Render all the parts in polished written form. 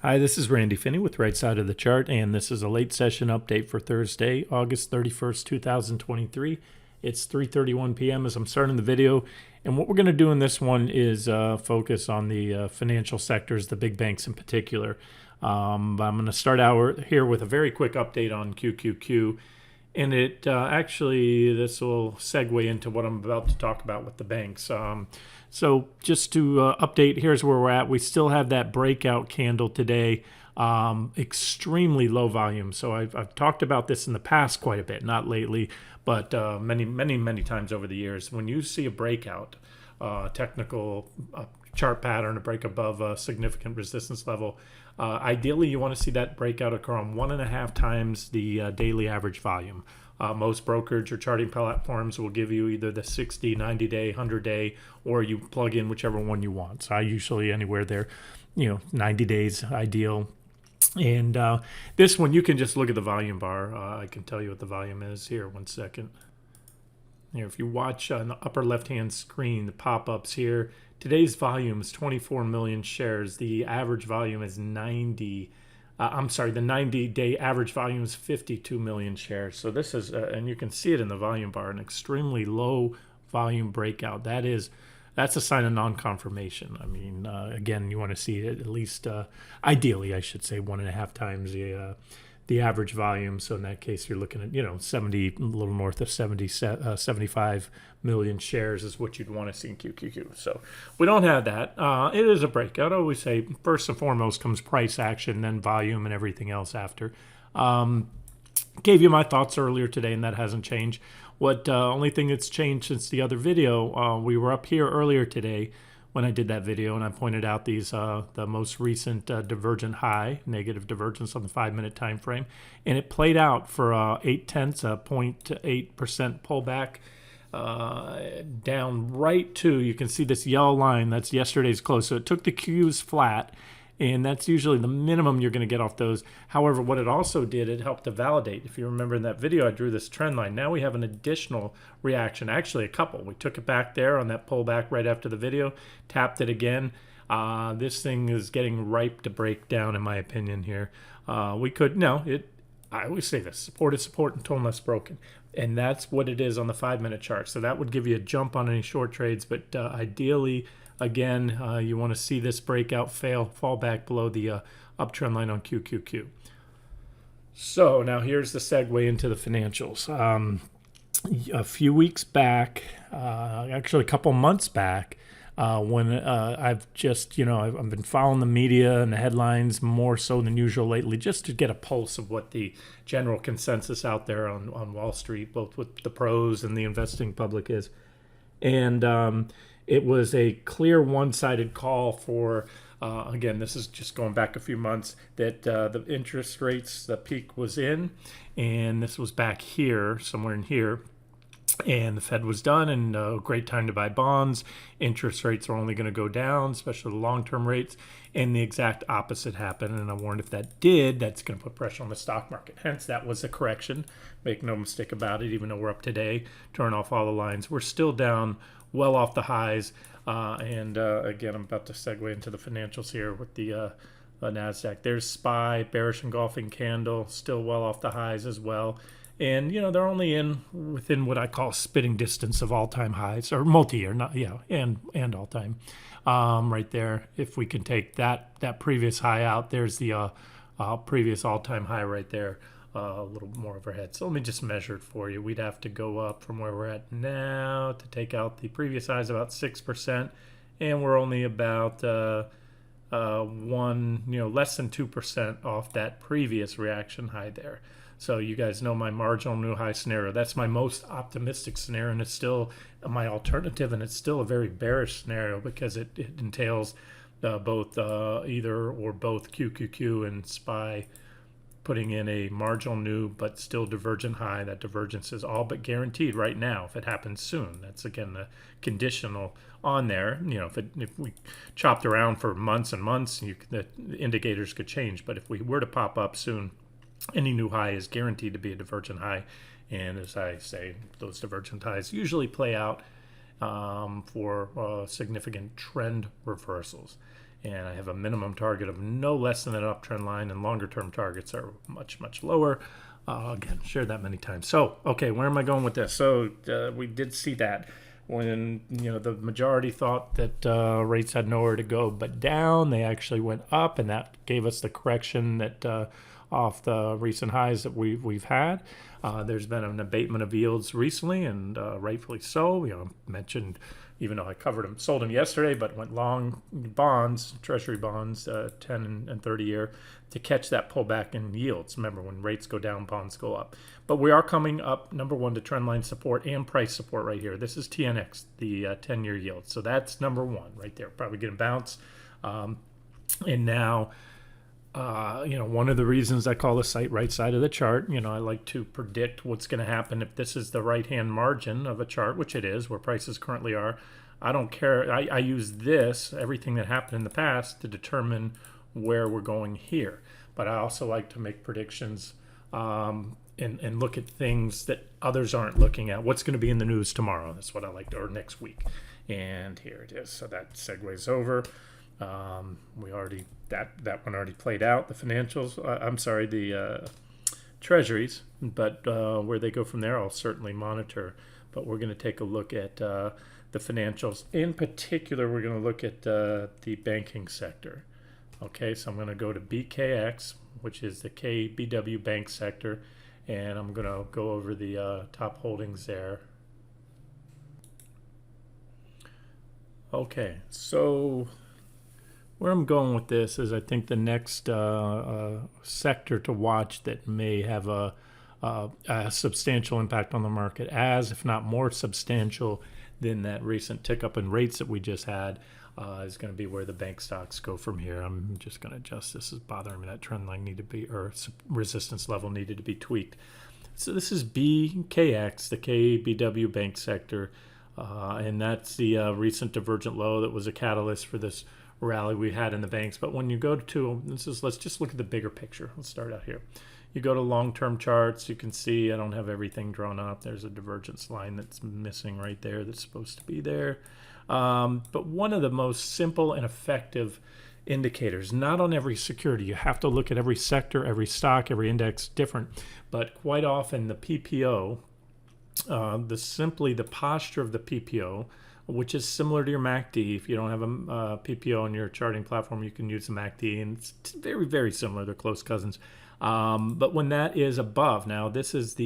Hi, this is Randy Finney with Right Side of the Chart, and this is a late session update for Thursday, August 31st, 2023. It's 3:31 p.m. as I'm starting the video, and what we're going to do in this one is focus on the financial sectors, the big banks in particular. I'm going to start out here with a very quick update on QQQ, and this will segue into what I'm about to talk about with the banks. So just to update, here's where we're at. We still have that breakout candle today, extremely low volume. So I've talked about this in the past quite a bit, not lately, but many times over the years. When you see a breakout, technical chart pattern, a break above a significant resistance level, ideally you want to see that breakout occur on 1.5 times the daily average volume. Most brokerage or charting platforms will give you either the 60, 90-day, 100-day, or you plug in whichever one you want. So I usually anywhere there, 90 days ideal. And this one, you can just look at the volume bar. I can tell you what the volume is here. One second. Here, if you watch on the upper left-hand screen, the pop-ups here, today's volume is 24 million shares. The average volume is 90. The 90-day average volume is 52 million shares. So this is, and you can see it in the volume bar, an extremely low volume breakout. That's a sign of non-confirmation. I mean, again, you want to see it at least, ideally, I should say, 1.5 times the average volume. So in that case, you're looking at, 70, a little north of 75 million shares is what you'd want to see in QQQ. So we don't have that. It is a breakout. I always say first and foremost comes price action, then volume and everything else after. Gave you my thoughts earlier today, and that hasn't changed. What only thing that's changed since the other video, we were up here earlier today when I did that video, and I pointed out these the most recent divergent high, negative divergence on the 5-minute time frame, and it played out for 0.8% pullback down right to, you can see this yellow line, that's yesterday's close. So it took the Qs flat, and that's usually the minimum you're going to get off those. However, what it also did, it helped to validate. If you remember in that video, I drew this trend line. Now we have an additional reaction, actually a couple. We took it back there on that pullback right after the video, tapped it again. This thing is getting ripe to break down, in my opinion here. I always say this, support is support until it's broken. And that's what it is on the 5-minute chart. So that would give you a jump on any short trades, but ideally, again, you want to see this breakout fall back below the uptrend line on QQQ. So now here's the segue into the financials. A few weeks back, actually a couple months back, when I've been following the media and the headlines more so than usual lately, just to get a pulse of what the general consensus out there on Wall Street, both with the pros and the investing public is. And it was a clear one-sided call for, again, this is just going back a few months, that the interest rates, the peak was in, and this was back here, somewhere in here, and the Fed was done, and a great time to buy bonds. Interest rates are only going to go down, especially the long-term rates, and the exact opposite happened. And I warned if that did, that's going to put pressure on the stock market. Hence, that was a correction. Make no mistake about it, even though we're up today, turn off all the lines. We're still down well off the highs. Again, I'm about to segue into the financials here with the Nasdaq. There's SPY, bearish engulfing candle, still well off the highs as well. And, they're only within what I call spitting distance of all-time highs, or multi-year, and all-time, right there. If we can take that previous high out, there's the previous all-time high right there, a little more overhead. So let me just measure it for you. We'd have to go up from where we're at now to take out the previous highs about 6%, and we're only about less than 2% off that previous reaction high there. So you guys know my marginal new high scenario. That's my most optimistic scenario, and it's still my alternative, and it's still a very bearish scenario because it entails both either or both QQQ and SPY putting in a marginal new but still divergent high. That divergence is all but guaranteed right now if it happens soon. That's, again, the conditional on there. If we chopped around for months and months, the indicators could change. But if we were to pop up soon, any new high is guaranteed to be a divergent high. And as I say, those divergent highs usually play out for significant trend reversals. and I have a minimum target of no less than an uptrend line, and longer term targets are much, much lower. Again, shared that many times. So, okay, where am I going with this? So we did see that when the majority thought that rates had nowhere to go but down, they actually went up, and that gave us the correction that off the recent highs that we've had. There's been an abatement of yields recently, and rightfully so. Mentioned, even though I covered them, sold them yesterday, but went long bonds, treasury bonds, 10 and 30 year, to catch that pullback in yields. Remember, when rates go down, bonds go up. But we are coming up, number one, to trendline support and price support right here. This is TNX, the 10-year yield. So that's number one right there. Probably going to bounce. And now, one of the reasons I call the site right side of the chart, I like to predict what's going to happen if this is the right-hand margin of a chart, which it is, where prices currently are. I don't care. I use this, everything that happened in the past, to determine where we're going here. But I also like to make predictions and look at things that others aren't looking at. What's going to be in the news tomorrow? That's what I like to, or next week. And here it is. So that segues over. We already that one already played out. The financials, the treasuries, but where they go from there, I'll certainly monitor. But we're going to take a look at the financials. In particular, we're going to look at the banking sector. Okay, so I'm going to go to BKX, which is the KBW bank sector, and I'm going to go over the top holdings there. Okay, so where I'm going with this is I think the next sector to watch that may have a substantial impact on the market, as if not more substantial than that recent tick up in rates that we just had, is going to be where the bank stocks go from here. I'm just going to adjust. This is bothering me. That trend line needed to be, or resistance level needed to be tweaked. So this is BKX, the KBW bank sector, and that's the recent divergent low that was a catalyst for this rally we had in the banks. But when you go to let's just look at the bigger picture. Let's start out here. You go to long-term charts, you can see I don't have everything drawn up. There's a divergence line that's missing right there that's supposed to be there. But one of the most simple and effective indicators, not on every security, you have to look at every sector, every stock, every index different, but quite often the PPO, the posture of the PPO, which is similar to your MACD. If you don't have a PPO on your charting platform, you can use the MACD, and it's very, very similar. They're close cousins. But when that is above, now this is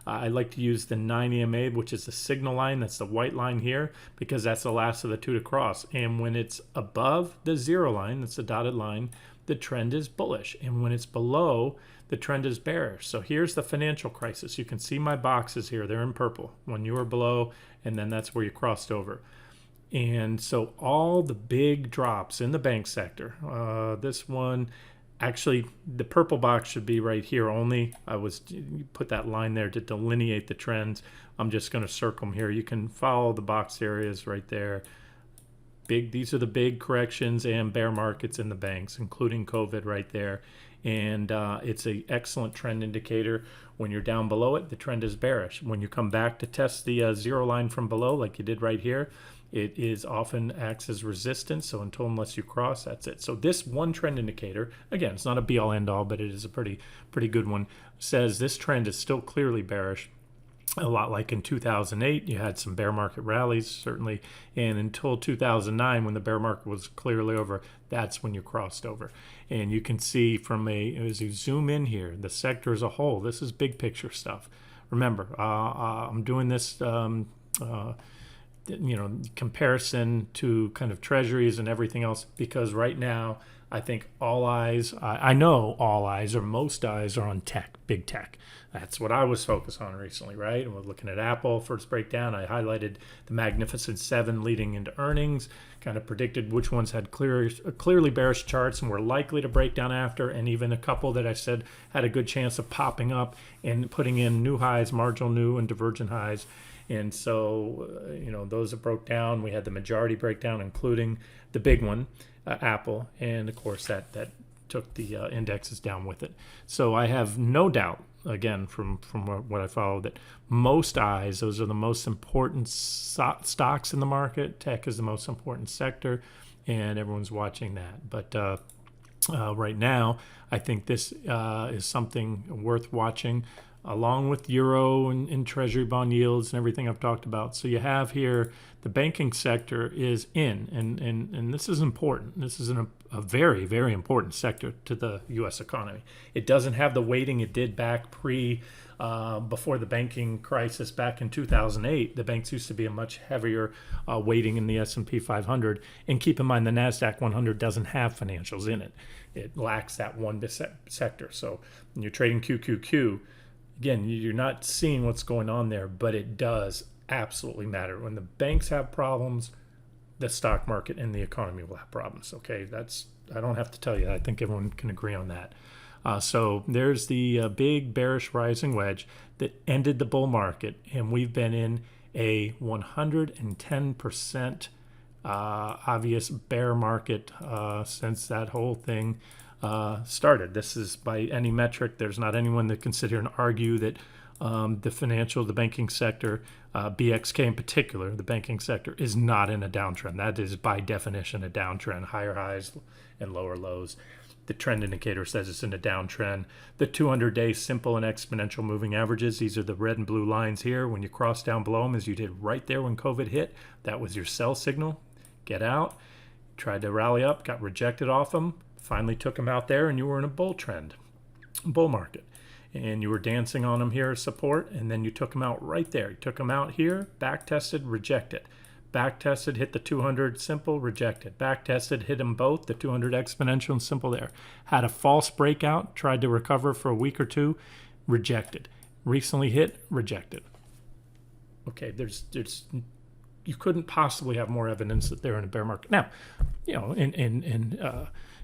I like to use the 9 EMA, which is the signal line. That's the white line here, because that's the last of the two to cross. And when it's above the 0 line, that's the dotted line, the trend is bullish. And when it's below, the trend is bearish. So here's the financial crisis. You can see my boxes here. They're in purple. When you were below, and then that's where you crossed over. And so all the big drops in the bank sector, this one, actually, the purple box should be right here only. Put that line there to delineate the trends. I'm just going to circle them here. You can follow the box areas right there. These are the big corrections and bear markets in the banks, including COVID right there. And it's an excellent trend indicator. When you're down below it, the trend is bearish. When you come back to test the 0 line from below, like you did right here, it is often acts as resistance. So unless you cross, that's it. So this one trend indicator, again, it's not a be all end all, but it is a pretty good one, says this trend is still clearly bearish. A lot like in 2008, you had some bear market rallies, certainly. And until 2009, when the bear market was clearly over, that's when you crossed over. And you can see as you zoom in here, the sector as a whole, this is big picture stuff. Remember, I'm doing this comparison to kind of treasuries and everything else, because right now I think I know all eyes, or most eyes, are on tech, big tech. That's what I was focused on recently, right? And we're looking at Apple first breakdown. I highlighted the Magnificent Seven leading into earnings, kind of predicted which ones had clearly bearish charts and were likely to break down after, and even a couple that I said had a good chance of popping up and putting in new highs, marginal new and divergent highs. And so, those that broke down, we had the majority breakdown, including the big one, Apple. And of course, that took the indexes down with it. So I have no doubt, again, from what I follow, that most eyes, those are the most important stocks in the market. Tech is the most important sector. and everyone's watching that. But right now, I think this is something worth watching, along with euro and treasury bond yields and everything I've talked about. So you have here the banking sector is in, and this is important. This is a very, very important sector to the U.S. economy. It doesn't have the weighting it did back before the banking crisis back in 2008. The banks used to be a much heavier weighting in the S&P 500. And keep in mind, the Nasdaq 100 doesn't have financials in it. It lacks that one sector. So when you're trading QQQ, again, you're not seeing what's going on there, but it does absolutely matter. When the banks have problems, the stock market and the economy will have problems. Okay, I don't have to tell you. I think everyone can agree on that. So there's the big bearish rising wedge that ended the bull market, and we've been in a 110% obvious bear market since that whole thing started. This is, by any metric, there's not anyone that can sit here and argue that the banking sector, BXK in particular, the banking sector, is not in a downtrend. That is by definition a downtrend, higher highs and lower lows. The trend indicator says it's in a downtrend. The 200-day simple and exponential moving averages, these are the red and blue lines here. When you cross down below them, as you did right there when COVID hit, that was your sell signal. Get out. Tried to rally up, got rejected off them, finally took them out there, and you were in a bull market. And you were dancing on them here as support, and then you took them out right there. You took them out here, back tested, rejected. Back tested, hit the 200 simple, rejected. Back tested, hit them both, the 200 exponential and simple there. Had a false breakout, tried to recover for a week or two, rejected. Recently hit, rejected. Okay, you couldn't possibly have more evidence that they're in a bear market. Now,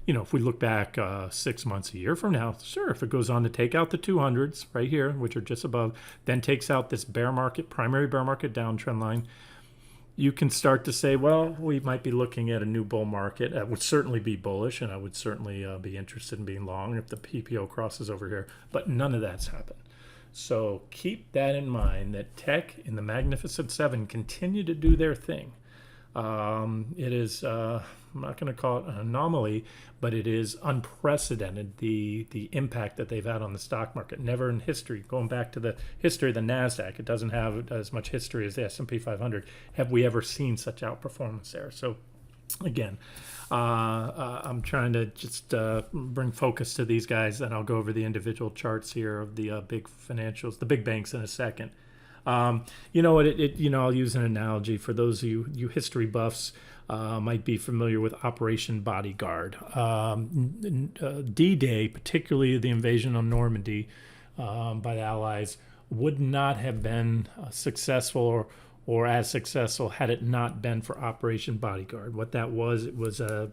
if we look back 6 months, a year from now, sure, if it goes on to take out the 200s right here, which are just above, then takes out this primary bear market downtrend line, you can start to say, well, we might be looking at a new bull market. That would certainly be bullish, and I would certainly be interested in being long if the PPO crosses over here. But none of that's happened. So keep that in mind, that tech and the Magnificent Seven continue to do their thing. It is, I'm not going to call it an anomaly, but it is unprecedented, the impact that they've had on the stock market. Never in history, going back to the history of the Nasdaq, it doesn't have as much history as the S&P 500, have we ever seen such outperformance there. So again, I'm trying to just bring focus to these guys, and I'll go over the individual charts here of the big financials, the big banks in a second. I'll use an analogy for those of you history buffs. Might be familiar with Operation Bodyguard. D-Day, particularly the invasion on Normandy by the Allies, would not have been successful or as successful had it not been for Operation Bodyguard. What that was, it was a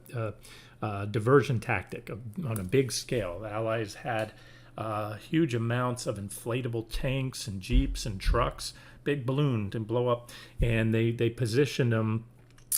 diversion tactic on a big scale. The Allies had huge amounts of inflatable tanks and jeeps and trucks, big balloon to blow up, and they positioned them,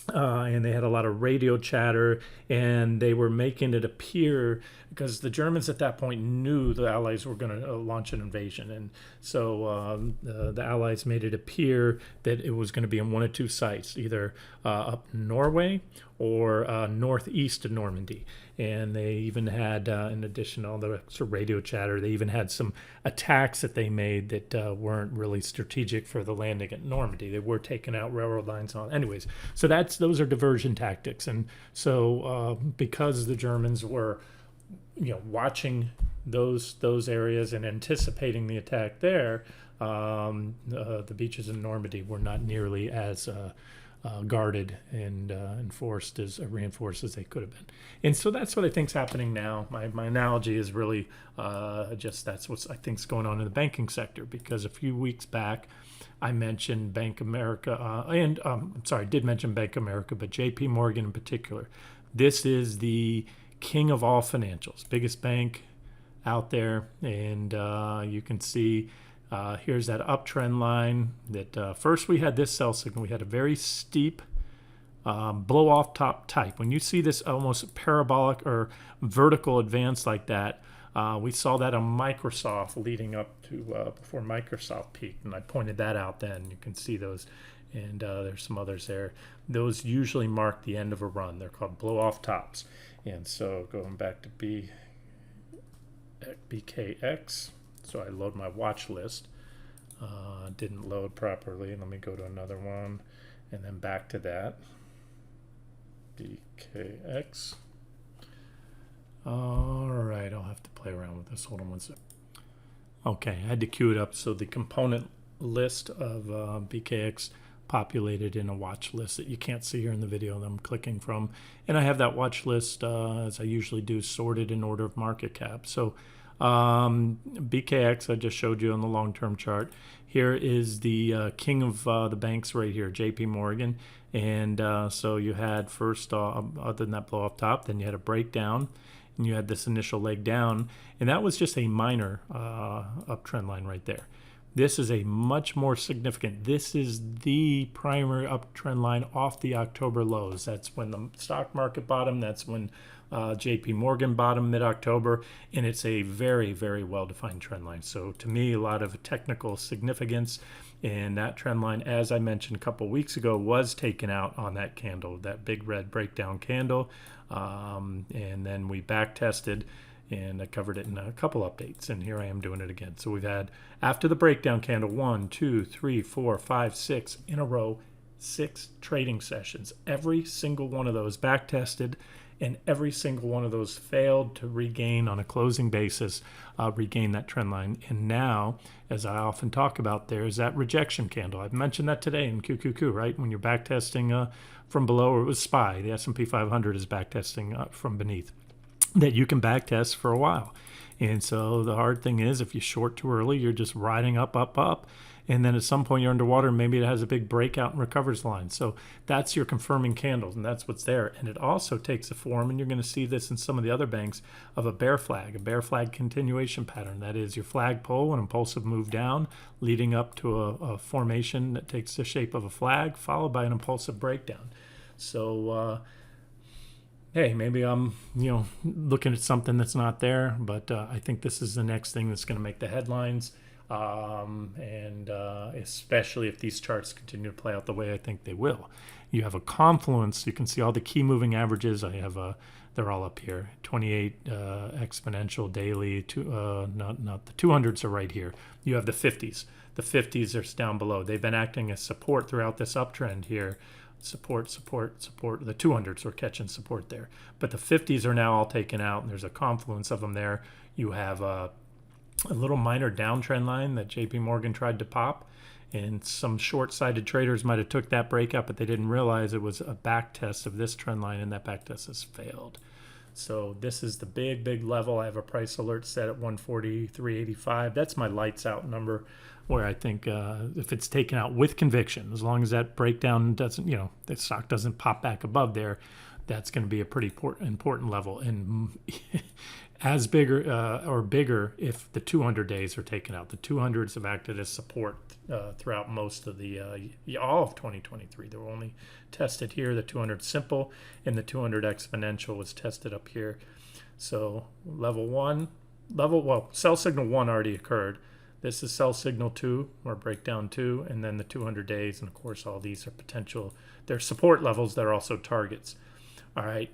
and they had a lot of radio chatter, and they were making it appear, because the Germans at that point knew the Allies were going to launch an invasion, and so the Allies made it appear that it was going to be in one of two sites, either up Norway or northeast of Normandy. And they even had, in addition to all the sort of radio chatter, they even had some attacks that they made that weren't really strategic for the landing at Normandy. They were taking out railroad lines on. Anyways, so those are diversion tactics. And so because the Germans were, watching those areas and anticipating the attack there, the beaches in Normandy were not nearly as guarded and reinforced as they could have been. And so that's what I think is happening now. My analogy is really just that's what I think is going on in the banking sector, because a few weeks back I mentioned Bank of America, did mention Bank of America, but JP Morgan in particular. This is the king of all financials, biggest bank out there, and you can see here's that uptrend line that first we had this sell signal. We had a very steep blow off top type. When you see this almost parabolic or vertical advance like that, we saw that on Microsoft leading up to before Microsoft peaked, and I pointed that out then. You can see those. and there's some others there. Those usually mark the end of a run. They're called blow-off tops. And so going back to BKX, so I load my watch list. Didn't load properly. Let me go to another one, and then back to that. BKX. All right, I'll have to play around with this. Hold on one second. Okay, I had to queue it up. So the component list of BKX populated in a watch list that you can't see here in the video that I'm clicking from. And I have that watch list, as I usually do, sorted in order of market cap. So BKX, I just showed you on the long-term chart. Here is the king of the banks right here, JP Morgan. And so you had first, other than that blow off top, then you had a breakdown, and you had this initial leg down. And that was just a minor uptrend line right there. This is a much more significant. This is the primary uptrend line off the October lows. That's when the stock market bottomed. That's when JP Morgan bottomed mid-October, and it's a very, very well-defined trend line. So to me, a lot of technical significance, and that trend line, as I mentioned a couple weeks ago, was taken out on that candle, that big red breakdown candle, and then we back tested, and I covered it in a couple updates, and here I am doing it again. So we've had, after the breakdown candle, 1, 2, 3, 4, 5, 6 in a row, 6 trading sessions. Every single one of those back tested, and every single one of those failed to regain on a closing basis, regain that trend line. And now, as I often talk about, there's that rejection candle. I've mentioned that today in QQQ, right? When you're back testing from below, or it was SPY, the S&P 500 is back testing from beneath, that you can back test for a while. And so the hard thing is, if you short too early, you're just riding up, up, up. And then at some point you're underwater, and maybe it has a big breakout and recovers line. So that's your confirming candles, and that's what's there. And it also takes a form, and you're going to see this in some of the other banks, of a bear flag continuation pattern. That is your flagpole, an impulsive move down, leading up to a formation that takes the shape of a flag, followed by an impulsive breakdown. So, hey, maybe I'm, looking at something that's not there, but I think this is the next thing that's going to make the headlines. And especially if these charts continue to play out the way I think they will. You have a confluence. You can see all the key moving averages. I have they're all up here. 28 exponential daily. Not the 200s are right here. You have the 50s. The 50s are down below. They've been acting as support throughout this uptrend here. Support, support, support. The 200s are catching support there, but the 50s are now all taken out, and there's a confluence of them there. You have a little minor downtrend line that JP Morgan tried to pop, and some short-sighted traders might have took that breakout, but they didn't realize it was a back test of this trend line, and that back test has failed. So this is the big level. I have a price alert set at 143.85. That's my lights out number, where I think if it's taken out with conviction, as long as that breakdown doesn't, the stock doesn't pop back above there, that's going to be a pretty important level. And as bigger or bigger if the 200 days are taken out. The 200s have acted as support throughout most of the all of 2023. They were only tested here. The 200 simple and the 200 exponential was tested up here. So sell signal 1 already occurred. This is sell signal 2 or breakdown 2, and then the 200 days. And of course, all these are potential. They're support levels. They're also targets. All right,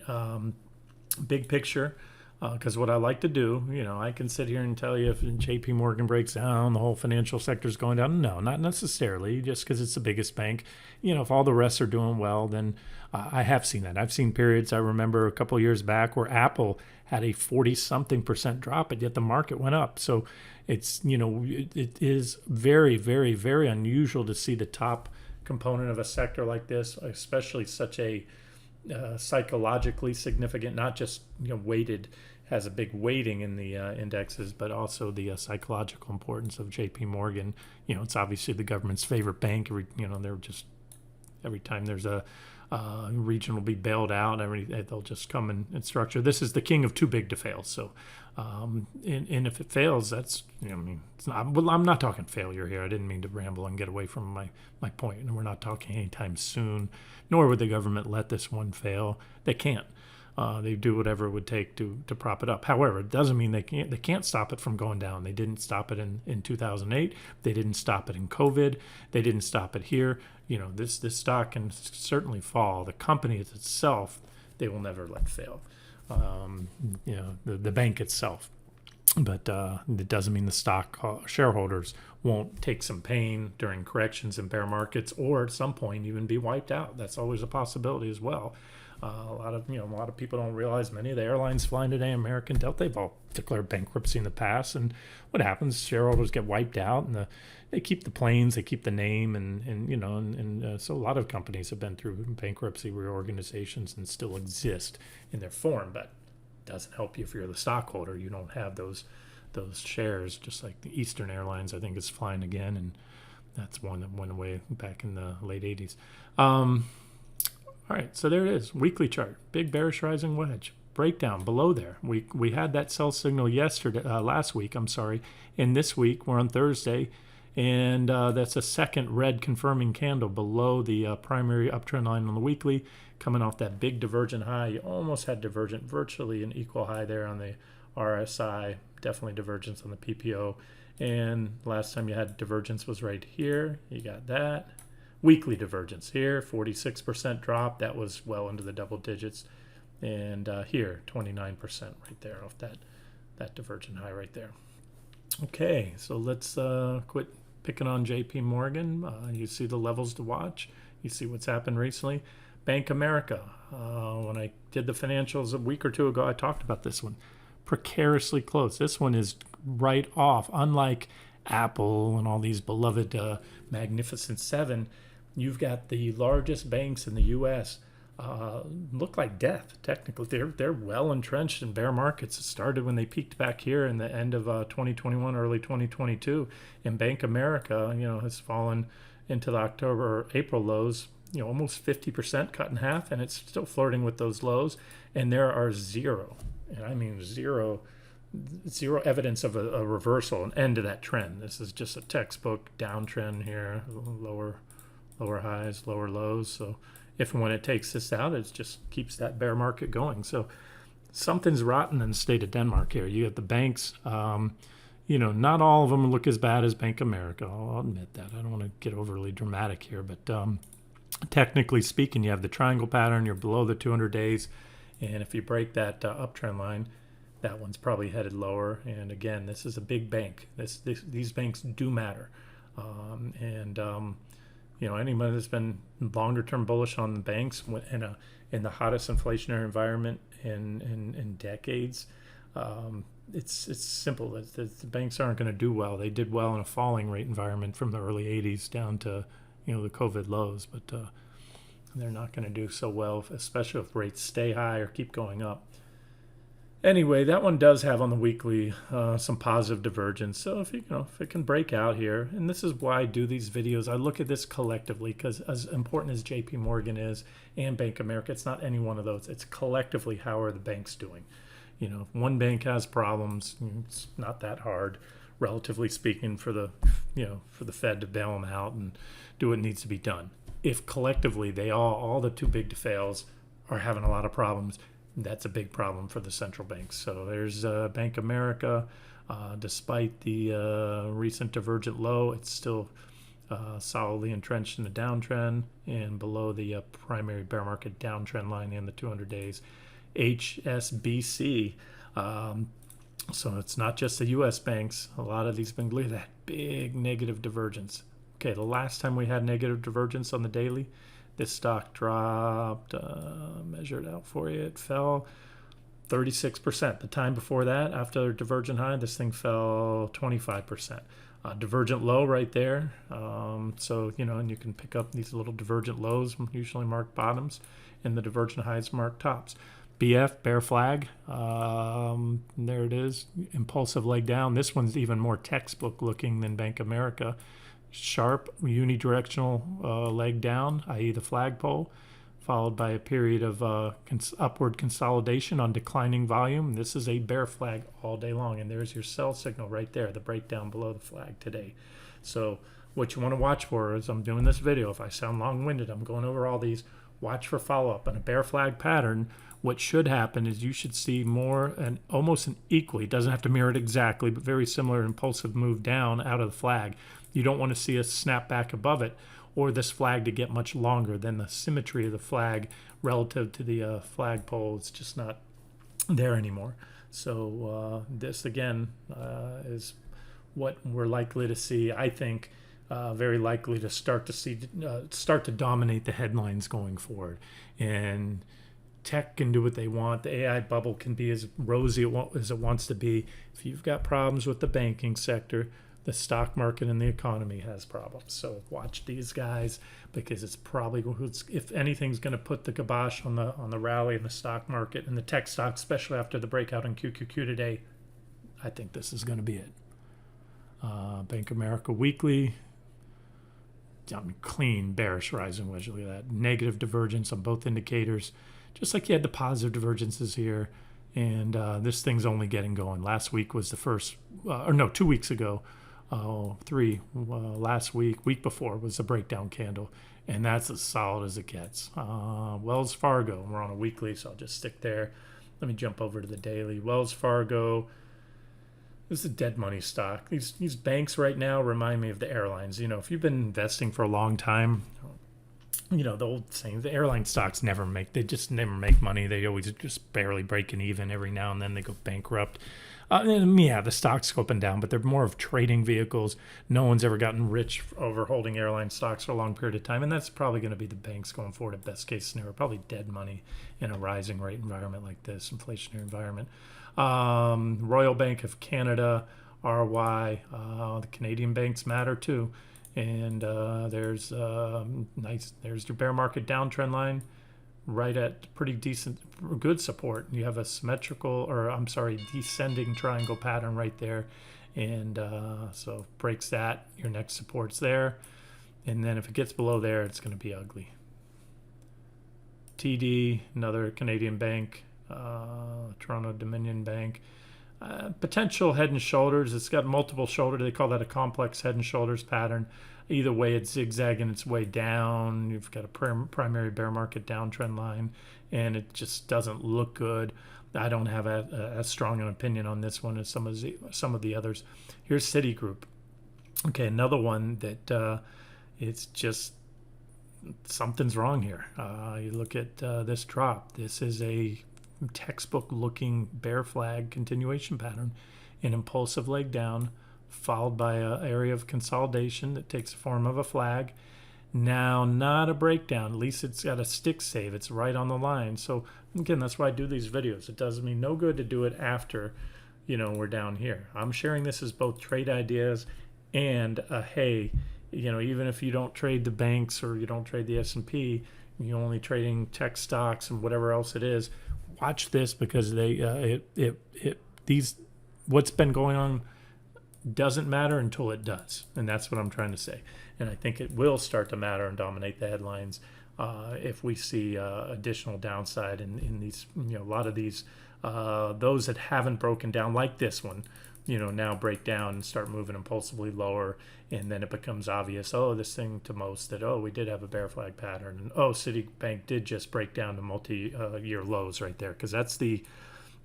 big picture. Because what I like to do, I can sit here and tell you if JP Morgan breaks down, the whole financial sector is going down. No, not necessarily, just because it's the biggest bank. If all the rest are doing well, then I have seen that. I've seen periods, I remember a couple of years back, where Apple had a 40-something% drop, but yet the market went up. So it's, it is very, very, very unusual to see the top component of a sector like this, especially such a psychologically significant, not just weighted, has a big weighting in the indexes, but also the psychological importance of JP Morgan. It's obviously the government's favorite bank. They're just, every time there's a region will be bailed out, they'll just come and structure. This is the king of too big to fail. So and if it fails, that's it's not, well, I'm not talking failure here. I didn't mean to ramble and get away from my point. And we're not talking anytime soon, nor would the government let this one fail. They can't. They do whatever it would take to prop it up. However, it doesn't mean they can't stop it from going down. They didn't stop it in 2008. They didn't stop it in COVID. They didn't stop it here. This stock can certainly fall. The company itself, they will never let fail. The bank itself. But it doesn't mean the stock shareholders won't take some pain during corrections and bear markets, or at some point even be wiped out. That's always a possibility as well. A lot of people don't realize many of the airlines flying today, American, Delta, they've all declared bankruptcy in the past. And what happens? Shareholders get wiped out, and they keep the planes, they keep the name, and so a lot of companies have been through bankruptcy reorganizations and still exist in their form, but doesn't help you if you're the stockholder. You don't have those shares. Just like the Eastern Airlines, I think, is flying again, and that's one that went away back in the late 80s. All right, so there it is. Weekly chart, big bearish rising wedge breakdown below there. We had that sell signal last week, and this week we're on Thursday, and that's a second red confirming candle below the primary uptrend line on the weekly, coming off that big divergent high. You almost had virtually an equal high there on the RSI, definitely divergence on the PPO, and last time you had divergence was right here. You got that. Weekly divergence here, 46% drop. That was well into the double digits. And here, 29% right there off that divergent high right there. Okay, so let's quit picking on JP Morgan. You see the levels to watch. You see what's happened recently. Bank America. When I did the financials a week or two ago, I talked about this one. Precariously close. This one is right off. Unlike Apple and all these beloved Magnificent Seven, you've got the largest banks in the U.S. Look like death. Technically, they're well entrenched in bear markets. It started when they peaked back here in the end of 2021, early 2022, and Bank America, has fallen into the October or April lows. Almost 50% cut in half, and it's still flirting with those lows. And there are zero, and I mean zero evidence of a reversal, an end to that trend. This is just a textbook downtrend here, lower highs, lower lows. So if and when it takes this out, it just keeps that bear market going. So something's rotten in the state of Denmark here. You got the banks, not all of them look as bad as Bank America. I'll admit that. I don't want to get overly dramatic here, but technically speaking, you have the triangle pattern. You're below the 200 days. And if you break that uptrend line, that one's probably headed lower. And again, this is a big bank. These banks do matter. Anybody that's been longer term bullish on the banks in the hottest inflationary environment in decades, it's simple. The banks aren't going to do well. They did well in a falling rate environment from the early 80s down to the COVID lows, but they're not going to do so well, especially if rates stay high or keep going up. Anyway, that one does have on the weekly some positive divergence. So if it can break out here, and this is why I do these videos, I look at this collectively, because as important as JP Morgan is and Bank America, it's not any one of those. It's collectively, how are the banks doing? If one bank has problems, it's not that hard, relatively speaking, for the Fed to bail them out and do what needs to be done. If collectively they all the too big to fails are having a lot of problems, that's a big problem for the central banks. So there's Bank America. Despite the recent divergent low, it's still solidly entrenched in a downtrend and below the primary bear market downtrend line in the 200 days. HSBC. So it's not just the U.S. banks. A lot of these banks, look at that big negative divergence. Okay, the last time we had negative divergence on the daily, this stock dropped, measured out for you, it fell 36%. The time before that, after divergent high, this thing fell 25%. Divergent low right there. So, and you can pick up these little divergent lows, usually marked bottoms, and the divergent highs marked tops. BF, bear flag, there it is, impulsive leg down. This one's even more textbook looking than Bank America. Sharp unidirectional leg down, i.e. the flagpole, followed by a period of upward consolidation on declining volume. This is a bear flag all day long, and there's your sell signal right there, the breakdown below the flag today. So what you want to watch for is, I'm doing this video, if I sound long-winded, I'm going over all these. watch for follow-up. On a bear flag pattern, what should happen is you should see more and almost an equally, doesn't have to mirror it exactly, but very similar impulsive move down out of the flag. You don't want to see a snap back above it or this flag to get much longer than the symmetry of the flag relative to the flagpole. It's just not there anymore. So this again is what we're likely to see. I think very likely to start to dominate the headlines going forward. And tech can do what they want. The AI bubble can be as rosy as it wants to be. If you've got problems with the banking sector, the stock market and the economy has problems. So watch these guys, because it's probably, if anything's going to put the kibosh on the rally in the stock market and the tech stocks, especially after the breakout in QQQ today, I think this is going to be it. Bank of America Weekly, clean bearish rising wedge. Look at that negative divergence on both indicators, just like you had the positive divergences here. And this thing's only getting going. Last week was the first, or no, 2 weeks ago. Last week before was a breakdown candle, and that's as solid as it gets. Wells Fargo, we're on a weekly, so I'll just stick there. Let me jump over to the daily. Wells Fargo, this is a dead money stock. These banks right now remind me of the airlines. If you've been investing for a long time, the old saying, the airline stocks they just never make money. They always just barely breaking even. Every now and then they go bankrupt. The stocks go up and down, but they're more of trading vehicles. No one's ever gotten rich over holding airline stocks for a long period of time, and that's probably going to be the banks going forward at best case scenario. Probably dead money in a rising rate environment like this, inflationary environment. Royal Bank of Canada, RY, the Canadian banks matter too. And there's your bear market downtrend line, right at pretty good support. You have a descending triangle pattern right there, and so breaks that, your next support's there, and then if it gets below there, it's going to be ugly. TD, another Canadian bank, Toronto Dominion Bank. Potential head and shoulders. It's got multiple shoulders. They call that a complex head and shoulders pattern. Either way, it's zigzagging its way down. You've got a primary bear market downtrend line, and it just doesn't look good. I don't have as strong an opinion on this one as some of the others. Here's Citigroup. Okay, another one that it's just something's wrong here. You look at this drop. This is a textbook looking bear flag continuation pattern, an impulsive leg down followed by an area of consolidation that takes the form of a flag. Now, not a breakdown. At least it's got a stick save. It's right on the line. So again, that's why I do these videos. It does me no good to do it after we're down here. I'm sharing this as both trade ideas and hey, even if you don't trade the banks or you don't trade the S&P, you're only trading tech stocks and whatever else it is, watch this, because what's been going on doesn't matter until it does, and that's what I'm trying to say. And I think it will start to matter and dominate the headlines if we see additional downside in these, a lot of these, those that haven't broken down, like this one, now break down and start moving impulsively lower, and then it becomes obvious, this thing to most, that, we did have a bear flag pattern, and Citibank did just break down to multi-year lows right there, because that's the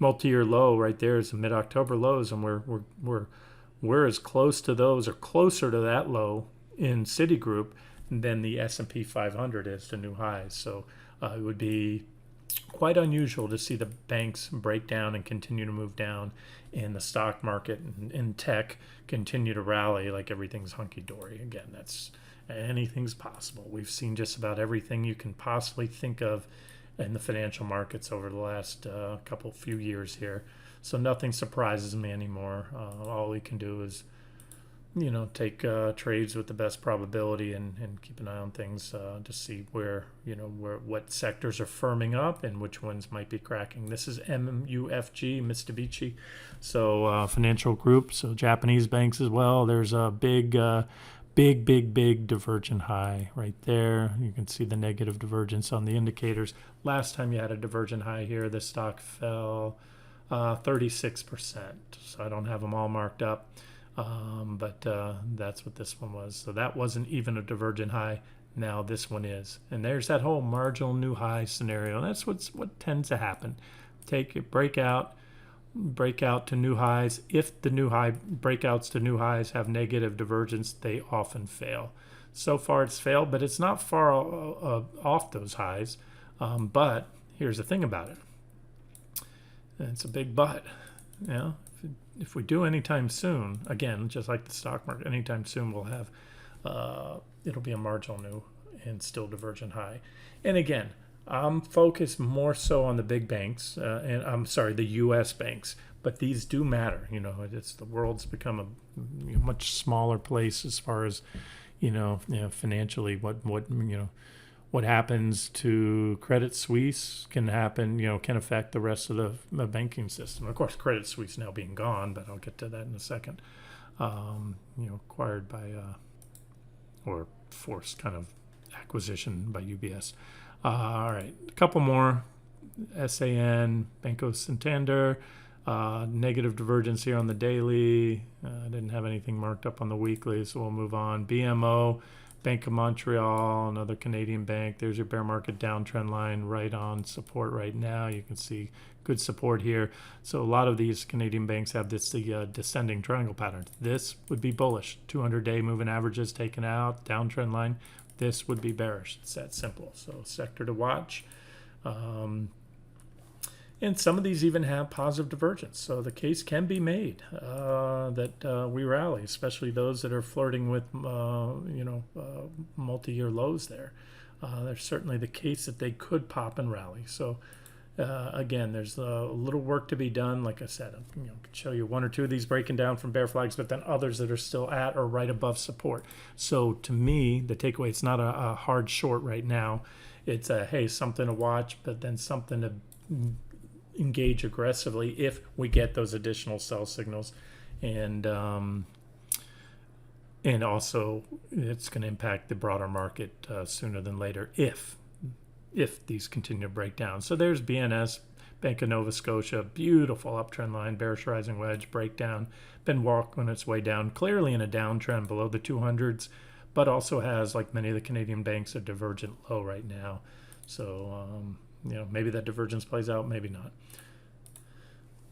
multi-year low right there is the mid-October lows, and we're as close to those or closer to that low in Citigroup than the S&P 500 is to new highs. So it would be quite unusual to see the banks break down and continue to move down, and the stock market and tech continue to rally like everything's hunky-dory. Again, anything's possible. We've seen just about everything you can possibly think of in the financial markets over the last few years here. So nothing surprises me anymore. All we can do is, take trades with the best probability and keep an eye on things to see what sectors are firming up and which ones might be cracking. This is MUFG, Mitsubishi, so financial group, so Japanese banks as well. There's a big divergent high right there. You can see the negative divergence on the indicators. Last time you had a divergent high here, the stock fell 36%. So I don't have them all marked up, but that's what this one was. So that wasn't even a divergent high. Now this one is. And there's that whole marginal new high scenario. That's what tends to happen. Take it, break out to new highs. If the new high breakouts to new highs have negative divergence, they often fail. So far it's failed, but it's not far off those highs. But here's the thing about it. And it's a big but. You know, if we do anytime soon, again, just like the stock market, anytime soon we'll have, it'll be a marginal new and still divergent high. And again, I'm focused more so on the big banks, and I'm sorry, the U.S. banks, but these do matter. You know, it's the world's become a much smaller place as far as, financially. What happens to Credit Suisse can affect the rest of the banking system. Of course, Credit Suisse now being gone, but I'll get to that in a second. Acquired by or forced kind of acquisition by UBS. All right, a couple more. SAN, Banco Santander, negative divergence here on the daily. I didn't have anything marked up on the weekly, so we'll move on. BMO, Bank of Montreal, another Canadian bank. There's your bear market downtrend line right on support right now. You can see good support here. So a lot of these Canadian banks have the descending triangle pattern. This would be bullish. 200-day moving averages taken out, downtrend line. This would be bearish. It's that simple. So sector to watch. And some of these even have positive divergence. So the case can be made that we rally, especially those that are flirting with, multi-year lows there. There's certainly the case that they could pop and rally. So again, there's a little work to be done. Like I said, I can show you one or two of these breaking down from bear flags, but then others that are still at or right above support. So to me, the takeaway, it's not a hard short right now. It's something to watch, but then something to engage aggressively if we get those additional sell signals. And also it's going to impact the broader market sooner than later if these continue to break down. So there's BNS, Bank of Nova Scotia, beautiful uptrend line, bearish rising wedge, breakdown, been walking its way down, clearly in a downtrend below the 200s, but also has, like many of the Canadian banks, a divergent low right now. So, maybe that divergence plays out, maybe not.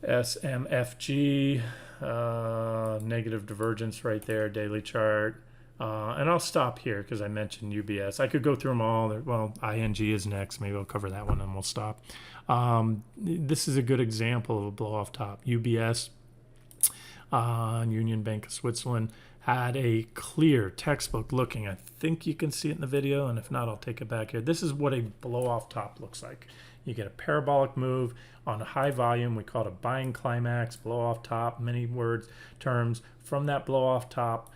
SMFG, negative divergence right there, daily chart. And I'll stop here because I mentioned UBS. I could go through them all. Well, ING is next. Maybe I'll cover that one and we'll stop. This is a good example of a blow-off top. UBS, Union Bank of Switzerland, had a clear textbook looking. I think you can see it in the video, and if not, I'll take it back here. This is what a blow-off top looks like. You get a parabolic move on a high volume. We call it a buying climax, blow-off top, many terms. From that blow-off top,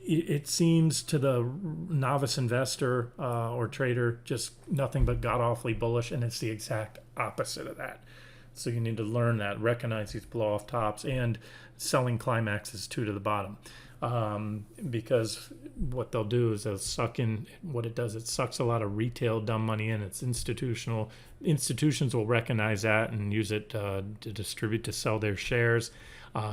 it seems to the novice investor or trader just nothing but god-awfully bullish, and it's the exact opposite of that. So you need to learn that, recognize these blow-off tops and selling climaxes too to the bottom. Because what they'll do is they'll suck in, what it does, it sucks a lot of retail dumb money in. It's institutional. Institutions will recognize that and use it to distribute, to sell their shares.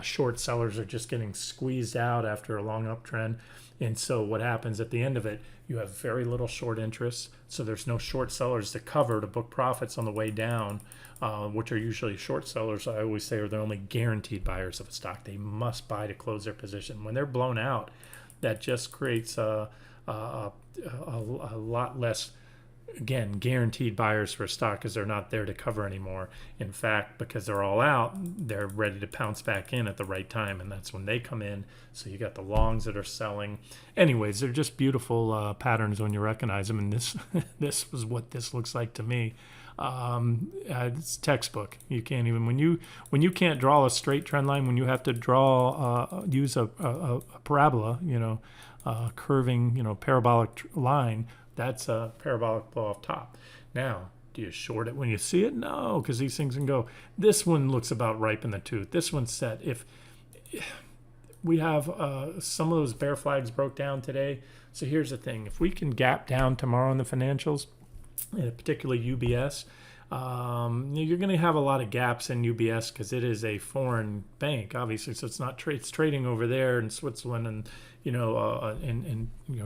Short sellers are just getting squeezed out after a long uptrend. And so what happens at the end of it, you have very little short interest. So there's no short sellers to cover to book profits on the way down, which are usually short sellers. I always say are the only guaranteed buyers of a stock. They must buy to close their position. When they're blown out, that just creates a lot less, again, guaranteed buyers for a stock because they're not there to cover anymore. In fact, because they're all out, they're ready to pounce back in at the right time, and that's when they come in. So you got the longs that are selling. Anyways, they're just beautiful patterns when you recognize them, and this was what this looks like to me. It's textbook. You can't even, when you can't draw a straight trend line, when you have to use a parabola, curving, parabolic line, that's a parabolic blow off top. Now, do you short it when you see it? No, because these things can go. This one looks about ripe in the tooth. This one's set. If we have some of those bear flags broke down today. So here's the thing. If we can gap down tomorrow in the financials, particularly UBS, You're going to have a lot of gaps in UBS because it is a foreign bank, obviously. So it's not it's trading over there in Switzerland and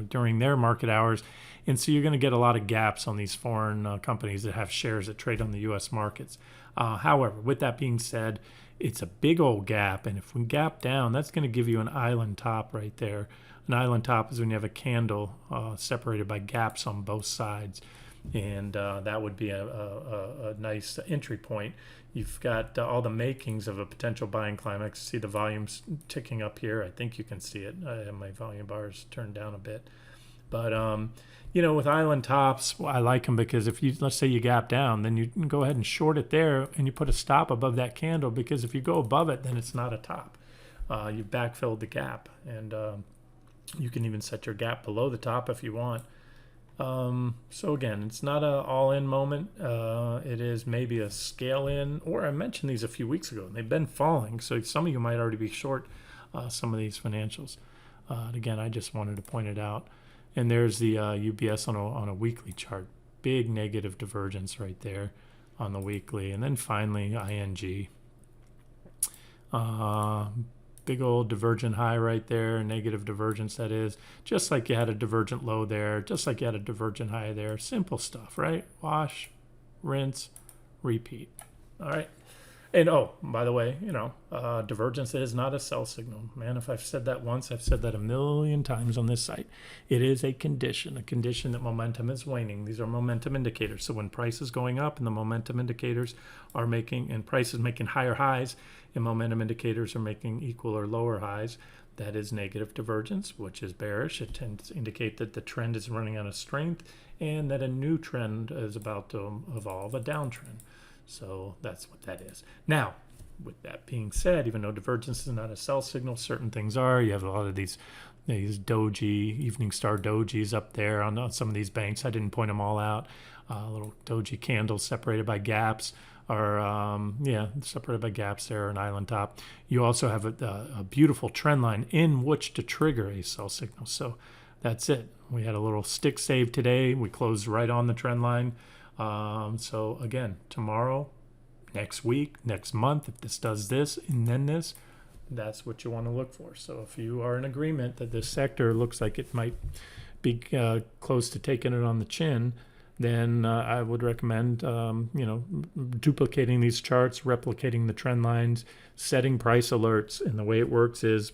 during their market hours, and so you're going to get a lot of gaps on these foreign companies that have shares that trade on the U.S. markets. However, with that being said, it's a big old gap, and if we gap down, that's going to give you an island top right there. An island top is when you have a candle separated by gaps on both sides. And that would be a nice entry point. You've got all the makings of a potential buying climax. See the volumes ticking up here. I think you can see it. I have my volume bars turned down a bit. But, with island tops, I like them because if you, let's say you gap down, then you can go ahead and short it there and you put a stop above that candle, because if you go above it, then it's not a top. You backfilled the gap, and you can even set your gap below the top if you want. So again, it's not an all-in moment. It is maybe a scale-in, or I mentioned these a few weeks ago, and they've been falling. So some of you might already be short some of these financials. Again, I just wanted to point it out. And there's the UBS on a weekly chart. Big negative divergence right there on the weekly. And then finally, ING. Big old divergent high right there, negative divergence that is, just like you had a divergent low there, just like you had a divergent high there. Simple stuff, right? Wash, rinse, repeat. All right. And by the way, divergence is not a sell signal. Man, if I've said that once, I've said that a million times on this site. It is a condition that momentum is waning. These are momentum indicators. So when price is going up and the momentum indicators are making, and price is making higher highs, and momentum indicators are making equal or lower highs, that is negative divergence, which is bearish. It tends to indicate that the trend is running out of strength and that a new trend is about to evolve, a downtrend. So that's what that is. Now, with that being said, even though divergence is not a sell signal, certain things are. You have a lot of these doji, evening star dojis up there on some of these banks. I didn't point them all out. Little doji candles separated by gaps, or separated by gaps there, an island top. You also have a beautiful trend line in which to trigger a sell signal. So that's it. We had a little stick save today. We closed right on the trend line. So again, tomorrow, next week, next month, if this does this and then this, that's what you want to look for. So if you are in agreement that this sector looks like it might be close to taking it on the chin, then I would recommend, duplicating these charts, replicating the trend lines, setting price alerts. And the way it works is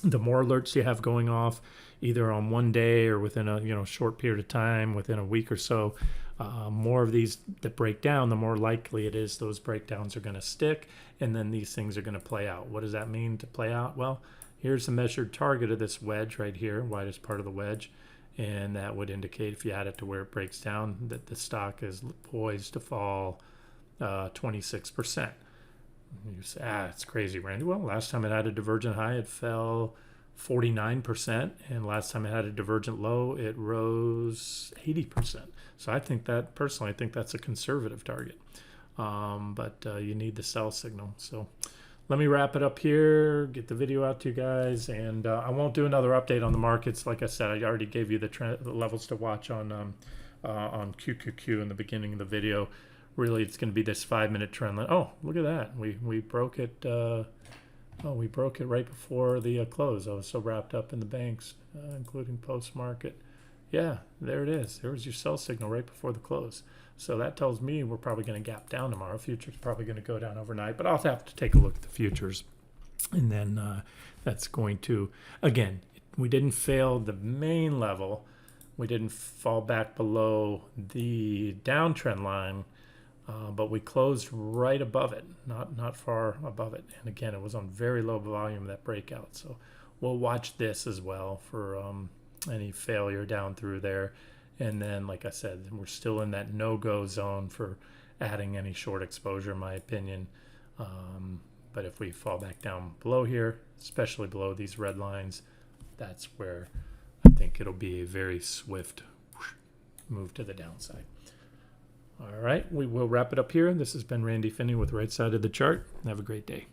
the more alerts you have going off, either on one day or within a short period of time, within a week or so, more of these that break down, the more likely it is those breakdowns are going to stick, and then these things are going to play out. What does that mean to play out? Well, here's the measured target of this wedge right here, widest part of the wedge, and that would indicate, if you add it to where it breaks down, that the stock is poised to fall 26%. You say, it's crazy, Randy. Well, last time it had a divergent high, it fell 49%, and last time it had a divergent low, it rose 80%. So I think that's a conservative target, but you need the sell signal. So let me wrap it up here, get the video out to you guys, and I won't do another update on the markets. Like I said, I already gave you the levels to watch on QQQ in the beginning of the video. Really, it's going to be this 5-minute trend line. Oh, look at that. We broke it. We broke it right before the close. I was so wrapped up in the banks, including post-market. Yeah, there it is. There was your sell signal right before the close. So that tells me we're probably going to gap down tomorrow. Futures probably going to go down overnight, but I'll have to take a look at the futures. And then that's going to, again, we didn't fail the main level. We didn't fall back below the downtrend line, but we closed right above it, not far above it. And again, it was on very low volume, that breakout. So we'll watch this as well for any failure down through there. And then, like I said, we're still in that no-go zone for adding any short exposure, in my opinion. But if we fall back down below here, especially below these red lines, that's where I think it'll be a very swift move to the downside. All right, we will wrap it up here. This has been Randy Finney with Right Side of the Chart. Have a great day.